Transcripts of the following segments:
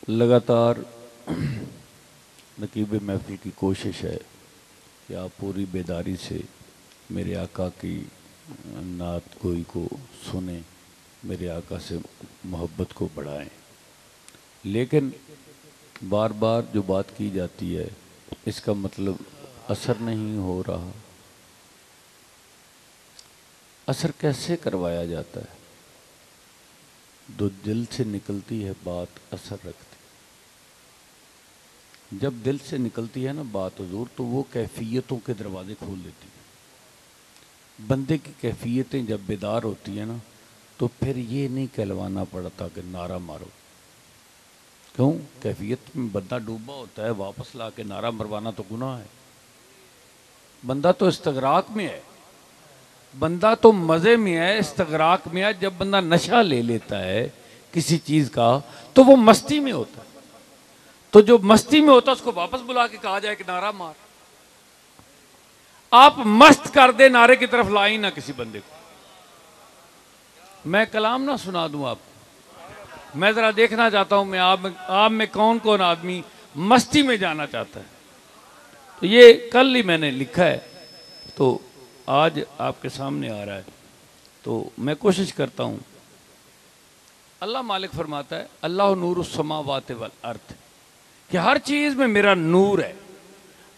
लगातार नकीब महफिल की कोशिश है कि आप पूरी बेदारी से मेरे आका की नात गोई को सुने, मेरे आका से मोहब्बत को बढ़ाएं। लेकिन बार बार जो बात की जाती है इसका मतलब असर नहीं हो रहा। असर कैसे करवाया जाता है? जो दिल से निकलती है बात असर रखती। जब दिल से निकलती है ना बात हुजूर, तो वो कैफियतों के दरवाजे खोल देती है। बंदे की कैफियतें जब बेदार होती है ना, तो फिर ये नहीं कहलवाना पड़ता कि नारा मारो। क्यों? कैफियत में बंदा डूबा होता है, वापस ला के नारा मरवाना तो गुनाह है। बंदा तो इस्तगराक में है, बंदा तो मज़े में है, इस्तगराक में है। जब बंदा नशा ले लेता है किसी चीज़ का तो वो मस्ती में होता है। तो जो मस्ती में होता है उसको वापस बुला के कहा जाए कि नारा मार। आप मस्त कर दे नारे की तरफ लाई ना किसी बंदे को। मैं कलाम ना सुना दूं आपको, मैं ज़रा देखना चाहता हूं मैं आप में कौन कौन आदमी मस्ती में जाना चाहता है। तो ये कल ही मैंने लिखा है, तो आज आपके सामने आ रहा है। तो मैं कोशिश करता हूं। अल्लाह मालिक फरमाता है, अल्लाह नूरुस समावाति वल अर्थ, कि हर चीज़ में मेरा नूर है।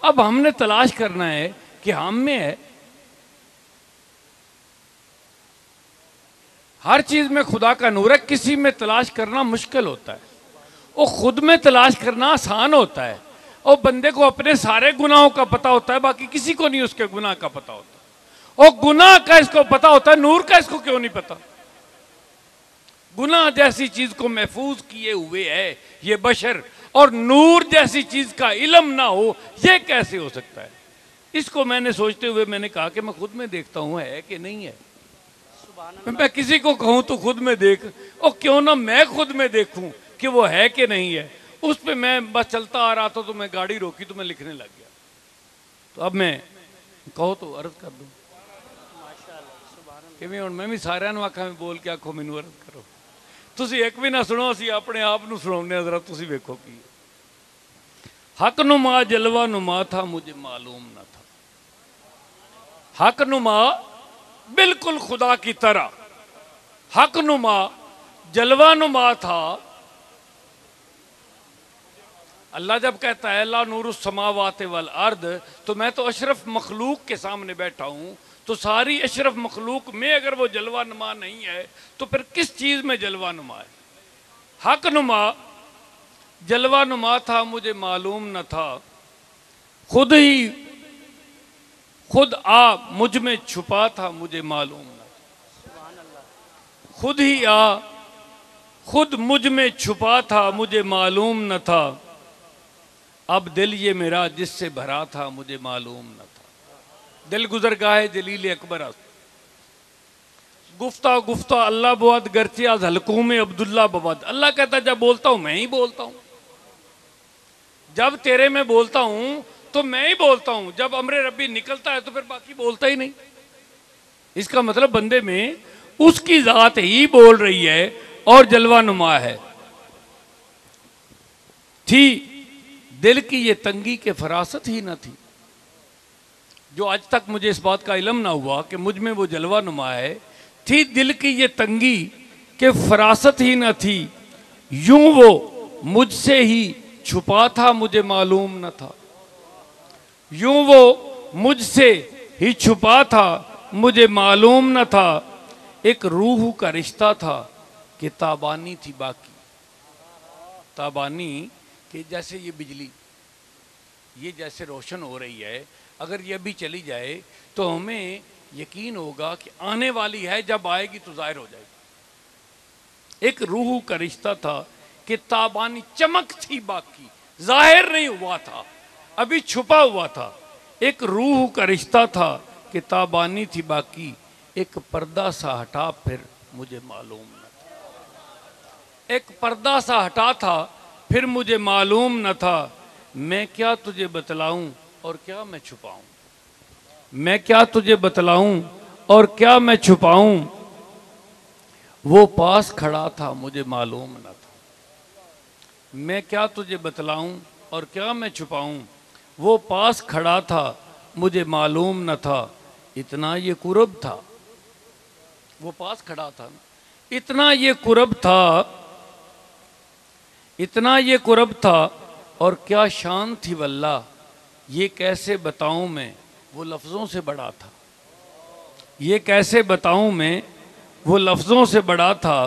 अब हमने तलाश करना है कि हम में है। हर चीज़ में खुदा का नूर है, किसी में तलाश करना मुश्किल होता है। वो खुद में तलाश करना आसान होता है। और बंदे को अपने सारे गुनाहों का पता होता है, बाकी किसी को नहीं उसके गुनाह का पता होता। और गुनाह का इसको पता होता है, नूर का इसको क्यों नहीं पता? गुनाह जैसी चीज को महफूज किए हुए है ये बशर, और नूर जैसी चीज का इल्म ना हो, ये कैसे हो सकता है? इसको मैंने सोचते हुए मैंने कहा कि मैं खुद में देखता हूं है कि नहीं है। मैं किसी को कहूं तो खुद में देख, और क्यों ना मैं खुद में देखूं कि वो है कि नहीं है। उस पे मैं बस चलता आ रहा था, तो मैं गाड़ी रोकी तो मैं लिखने लग गया। तो अब मैं कहो तो अर्ज कर दूं कि मैं भी सारे आखा में बोल के आखो मैनू अर्ज करो। तुसी एक भी ना सुनो, असी अपने आप नू सुनाउने। जरा तुसी वेखो की हक नुमा जलवा नुमा था, मुझे मालूम न था। हक नुमा बिल्कुल खुदा की तरह, हक नुमा जलवा नुमा था। अल्लाह जब कहता है ला नूरुस समावाति वल अर्द, तो मैं तो अशरफ मखलूक के सामने बैठा हूं। तो सारी अशरफ मखलूक में अगर वो जलवा नुमा नहीं है, तो फिर किस चीज में जलवा नुमा है? हक नुमा जलवा नुमा था, मुझे मालूम न था। खुद आ मुझ में छुपा था, मुझे मालूम न था। खुद ही आ खुद मुझ में छुपा था, मुझे मालूम न था। अब दिल ये मेरा जिससे भरा था, मुझे मालूम न था। दिल गुजर गाहे जलील अकबर, गुफ्ता गुफ्ता अल्लाह बुआद गर्चे आज हलकों में अब्दुल्ला बवाद। अल्लाह कहता जब बोलता हूं मैं ही बोलता हूं, जब तेरे में बोलता हूं तो मैं ही बोलता हूं। जब अमरे रब्बी निकलता है तो फिर बाकी बोलता ही नहीं। इसका मतलब बंदे में उसकी जात ही बोल रही है और जलवा नुमा है। थी दिल की ये तंगी के फरासत ही ना थी। जो आज तक मुझे इस बात का इल्म ना हुआ कि मुझ में वो जलवा नुमा है, थी दिल की ये तंगी के फरासत ही ना थी। यूं वो मुझसे ही छुपा था, मुझे मालूम न था। यूं वो मुझसे ही छुपा था, मुझे मालूम न था। एक रूह का रिश्ता था कि ताबानी थी बाकी। ताबानी कि जैसे ये बिजली ये जैसे रोशन हो रही है, अगर ये भी चली जाए तो हमें यकीन होगा कि आने वाली है, जब आएगी तो जाहिर हो जाएगी। एक रूह का रिश्ता था कि ताबानी चमक थी बाकी, जाहिर नहीं हुआ था, अभी छुपा हुआ था। एक रूह का रिश्ता था कि ताबानी थी बाकी। एक पर्दा सा हटा फिर मुझे मालूम न था। एक पर्दा सा हटा था फिर मुझे मालूम न था। मैं क्या तुझे बतलाऊं और क्या मैं छुपाऊं? मैं क्या तुझे बतलाऊं और क्या मैं छुपाऊं? वो पास खड़ा था, मुझे मालूम न था। मैं क्या तुझे बतलाऊं और क्या मैं छुपाऊं, वो पास खड़ा था मुझे मालूम न था, इतना ये कुरब था। वो पास खड़ा था, इतना ये कुरब था, इतना ये कुरब था, और क्या शान थी वल्लाह, ये कैसे बताऊं मैं, वो लफ्ज़ों से बड़ा था। ये कैसे बताऊं मैं, वो लफ्ज़ों से बड़ा था।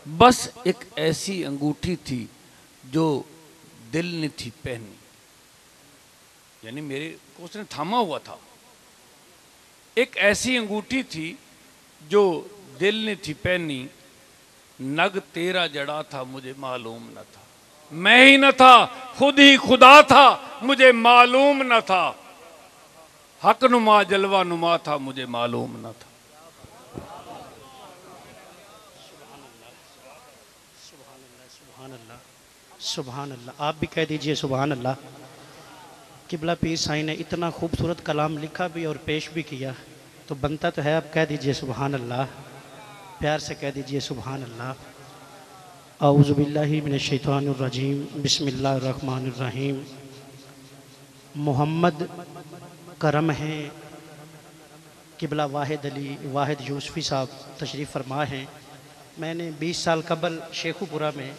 बस एक ऐसी अंगूठी थी जो दिल ने थी पहनी, यानी मेरे को उसने थामा हुआ था। एक ऐसी अंगूठी थी जो दिल ने थी पहनी, नग तेरा जड़ा था मुझे मालूम न था, मैं ही न था खुद ही खुदा था मुझे मालूम न था, हक नुमा जलवा नुमा था मुझे मालूम न था। सुभान अल्लाह। आप भी कह दीजिए सुभान अल्लाह। किबला पीर साईं ने इतना खूबसूरत कलाम लिखा भी और पेश भी किया, तो बनता तो है आप कह दीजिए सुभान अल्लाह, प्यार से कह दीजिए सुभान अल्लाह। औज़ु बिल्लाहि मिनश शैतानिर रजीम, बिस्मिल्लाहिर रहमानिर रहीम। मोहम्मद करम हैं। किबला वाहिद अली वाहिद यूसुफ़ी साहब तशरीफ़ फरमा हैं। मैंने 20 साल कबल शेखुपुरा में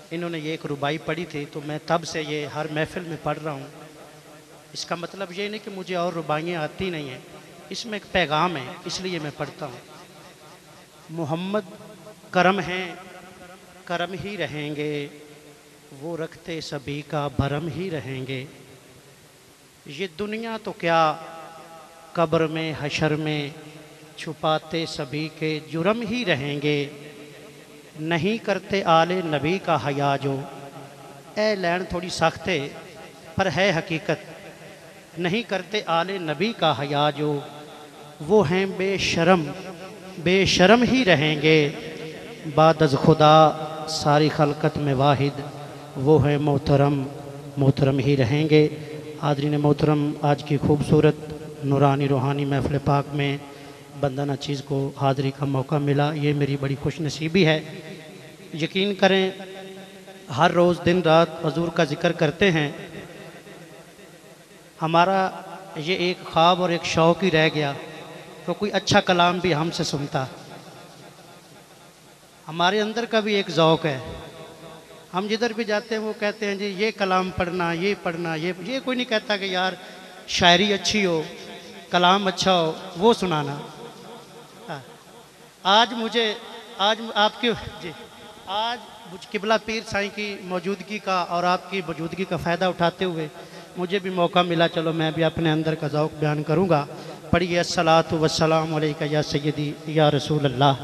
इन्होंने ये एक रुबाई पढ़ी थी, तो मैं तब से ये हर महफ़िल में पढ़ रहा हूँ। इसका मतलब ये नहीं कि मुझे और रुबाइयाँ आती नहीं हैं, इसमें एक पैगाम है, इसलिए मैं पढ़ता हूँ। मोहम्मद करम हैं, करम ही रहेंगे, वो रखते सभी का भरम ही रहेंगे। ये दुनिया तो क्या कब्र में हशर में छुपाते सभी के जुर्म ही रहेंगे। नहीं करते आले नबी का हया जो, ए लैन थोड़ी सख्त है पर है हकीकत। नहीं करते आले नबी का हया जो, वो हैं बेशरम, बेशरम ही रहेंगे। बाद अज़ खुदा सारी खलकत में वाहिद, वो हैं मोहतरम, मोहतरम ही रहेंगे। हाज़रीन मोहतरम, आज की खूबसूरत नूरानी रूहानी महफ़िल पाक में बंदा चीज़ को हाज़री का मौका मिला, ये मेरी बड़ी खुश नसीबी है। यकीन करें हर रोज़ दिन रात हजूर का ज़िक्र करते हैं, हमारा ये एक ख्वाब और एक शौक़ ही रह गया तो कोई अच्छा कलाम भी हमसे सुनता। हमारे अंदर का भी एक ज़ौक़ है, हम जिधर भी जाते हैं वो कहते हैं जी ये कलाम पढ़ना, ये पढ़ना, ये कोई नहीं कहता कि यार शायरी अच्छी हो, कलाम अच्छा हो, वो सुनाना। आज आपके जी आज किबला पीर साईं की मौजूदगी का और आपकी मौजूदगी का फ़ायदा उठाते हुए मुझे भी मौका मिला, चलो मैं भी अपने अंदर का ज़ौक़ बयान करूँगा। पढ़िए अस्सलातु वस्सलामु अलैका या सय्यदी या रसूल अल्लाह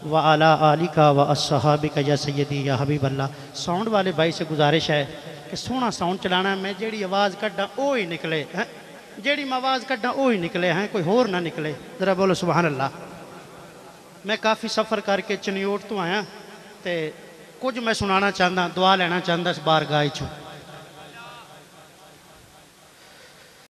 व अला आलिका व अस्सहाबिका या सय्यदी या हबीब अल्लाह। साउंड वाले भाई से गुजारिश है कि सोहना साउंड चलाना, मैं जेड़ी आवाज़ कड्डा ओ ही निकले हैं, जेड़ी मैं आवाज़ कड्डा ओ ही निकले हैं, कोई होर ना निकले। ज़रा बोलो सुभान अल्लाह। मैं काफ़ी सफ़र करके चनियोट तो आया, तो कुछ मैं सुनाना चाहता, दुआ लेना चाहता इस बारगाह चों।